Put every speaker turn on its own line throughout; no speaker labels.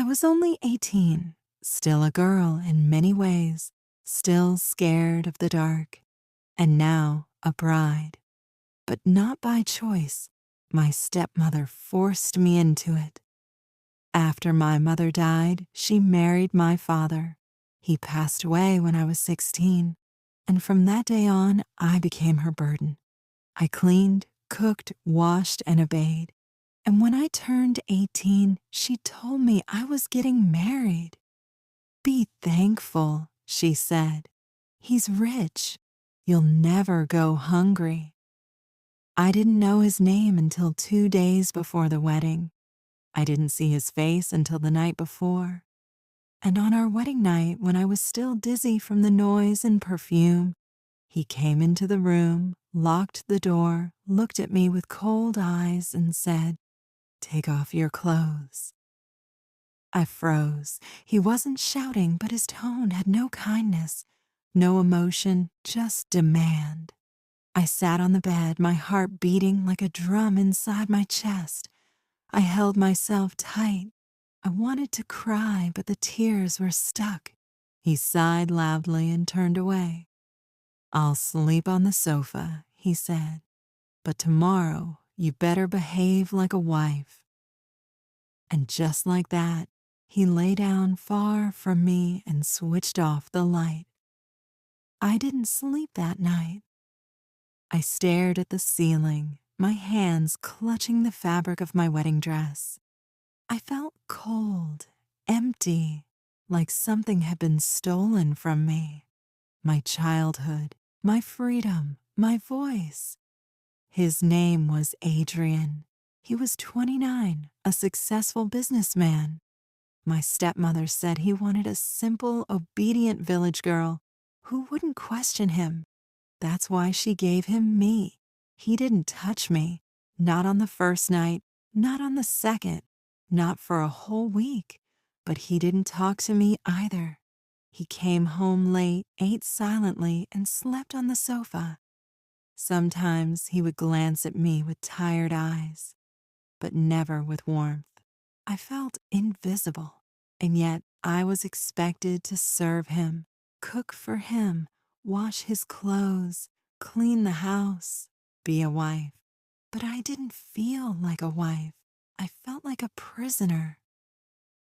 was only 18, still a girl in many ways, still scared of the dark, and now a bride. But not by choice. My stepmother forced me into it. After my mother died, she married my father. He passed away when I was 16, and from that day on, I became her burden. I cleaned, cooked, washed, and obeyed. And when I turned 18, she told me I was getting married. Be thankful, she said. He's rich. You'll never go hungry. I didn't know his name until 2 days before the wedding. I didn't see his face until the night before. And on our wedding night, when I was still dizzy from the noise and perfume, he came into the room, locked the door, looked at me with cold eyes, and said, "Take off your clothes." I froze. He wasn't shouting, but his tone had no kindness, no emotion, just demand. I sat on the bed, my heart beating like a drum inside my chest. I held myself tight. I wanted to cry, but the tears were stuck. He sighed loudly and turned away. "I'll sleep on the sofa," he said, "but tomorrow you better behave like a wife." And just like that, he lay down far from me and switched off the light. I didn't sleep that night. I stared at the ceiling, my hands clutching the fabric of my wedding dress. I felt cold, empty, like something had been stolen from me. My childhood, my freedom, my voice. His name was Adrian. He was 29, a successful businessman. My stepmother said he wanted a simple, obedient village girl who wouldn't question him. That's why she gave him me. He didn't touch me, not on the first night, not on the second, not for a whole week. But he didn't talk to me either. He came home late, ate silently, and slept on the sofa. Sometimes he would glance at me with tired eyes, but never with warmth. I felt invisible, and yet I was expected to serve him, cook for him, wash his clothes, clean the house, be a wife. But I didn't feel like a wife. I felt like a prisoner.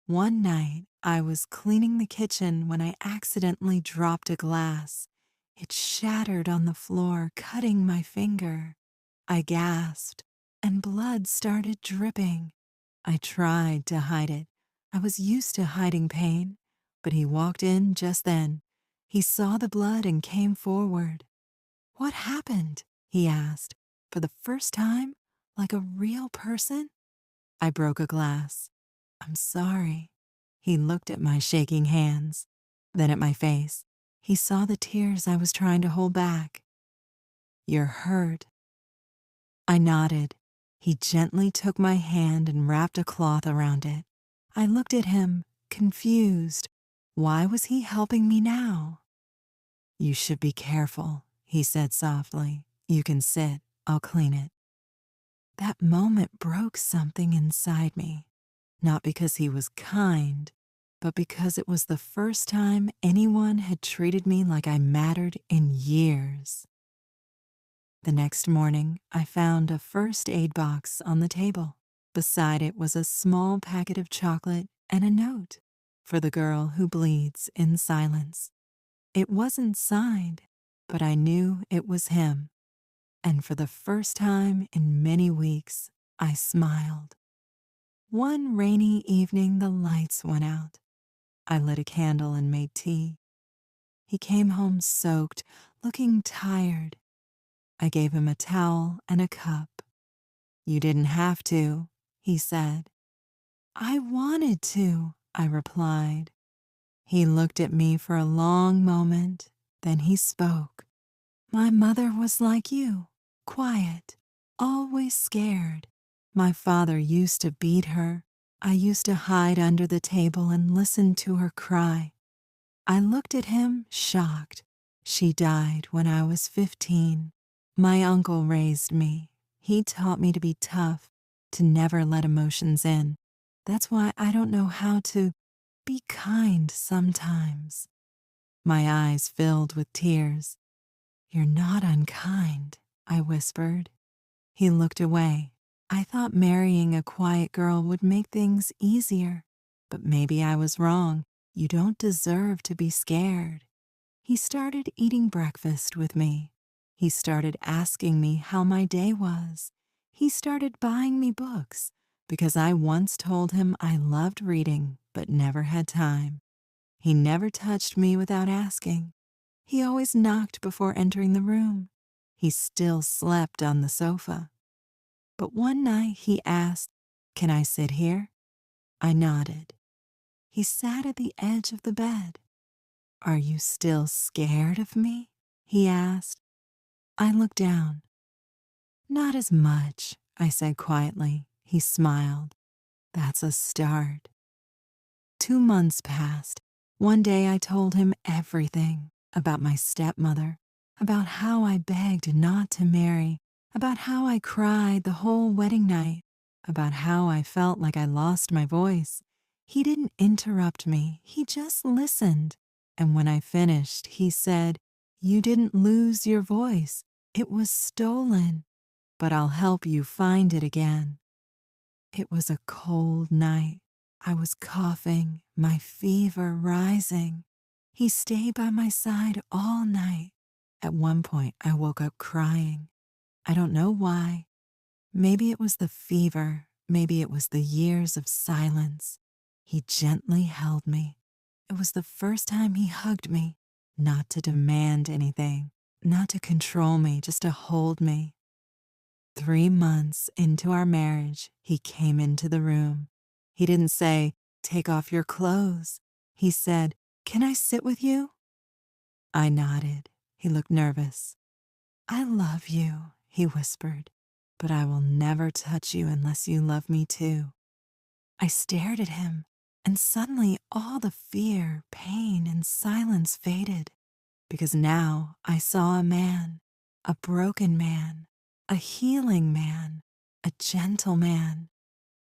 One night, I was cleaning the kitchen when I accidentally dropped a glass. It shattered on the floor, cutting my finger. I gasped, and blood started dripping. I tried to hide it. I was used to hiding pain, but he walked in just then. He saw the blood and came forward. "What happened?" he asked, for the first time, like a real person. I broke a glass. "I'm sorry." He looked at my shaking hands, then at my face. He saw the tears I was trying to hold back. "You're hurt." I nodded. He gently took my hand and wrapped a cloth around it. I looked at him, confused. Why was he helping me now? "You should be careful," he said softly. "You can sit. I'll clean it." That moment broke something inside me. Not because he was kind, but because it was the first time anyone had treated me like I mattered in years. The next morning, I found a first aid box on the table. Beside it was a small packet of chocolate and a note for the girl who bleeds in silence. It wasn't signed, but I knew it was him. And for the first time in many weeks, I smiled. One rainy evening, the lights went out. I lit a candle and made tea. He came home soaked, looking tired. I gave him a towel and a cup. "You didn't have to," he said. "I wanted to," I replied. He looked at me for a long moment, then he spoke. "My mother was like you, quiet, always scared. My father used to beat her. I used to hide under the table and listen to her cry." I looked at him, shocked. "She died when I was 15. My uncle raised me. He taught me to be tough, to never let emotions in. That's why I don't know how to be kind sometimes. My eyes filled with tears. You're not unkind, I whispered. He looked away. I thought marrying a quiet girl would make things easier, but maybe I was wrong. You don't deserve to be scared. He started eating breakfast with me. He started asking me how my day was. He started buying me books because I once told him I loved reading but never had time. He never touched me without asking. He always knocked before entering the room. He still slept on the sofa. But one night he asked, "Can I sit here?" I nodded. He sat at the edge of the bed. "Are you still scared of me?" he asked. I looked down. "Not as much," I said quietly. He smiled. "That's a start." 2 months passed. One day I told him everything about my stepmother, about how I begged not to marry, about how I cried the whole wedding night, about how I felt like I lost my voice. He didn't interrupt me, he just listened. And when I finished, he said, "You didn't lose your voice. It was stolen, but I'll help you find it again." It was a cold night. I was coughing, my fever rising. He stayed by my side all night. At one point, I woke up crying. I don't know why. Maybe it was the fever. Maybe it was the years of silence. He gently held me. It was the first time he hugged me, not to demand anything, not to control me, just to hold me. 3 months into our marriage, he came into the room. He didn't say, "Take off your clothes." He said, "Can I sit with you?" I nodded. He looked nervous. "I love you," he whispered, "but I will never touch you unless you love me too." I stared at him, and suddenly all the fear, pain, and silence faded, because now I saw a man, a broken man, a healing man, a gentle man.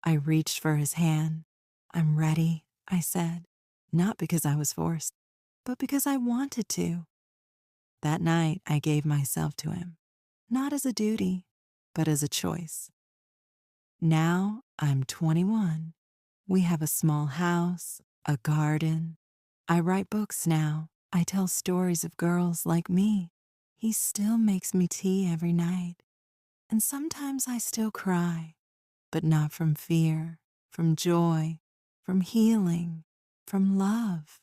I reached for his hand. "I'm ready," I said, not because I was forced, but because I wanted to. That night, I gave myself to him, not as a duty, but as a choice. Now I'm 21. We have a small house, a garden. I write books now. I tell stories of girls like me. He still makes me tea every night. And sometimes I still cry, but not from fear, from joy, from healing, from love.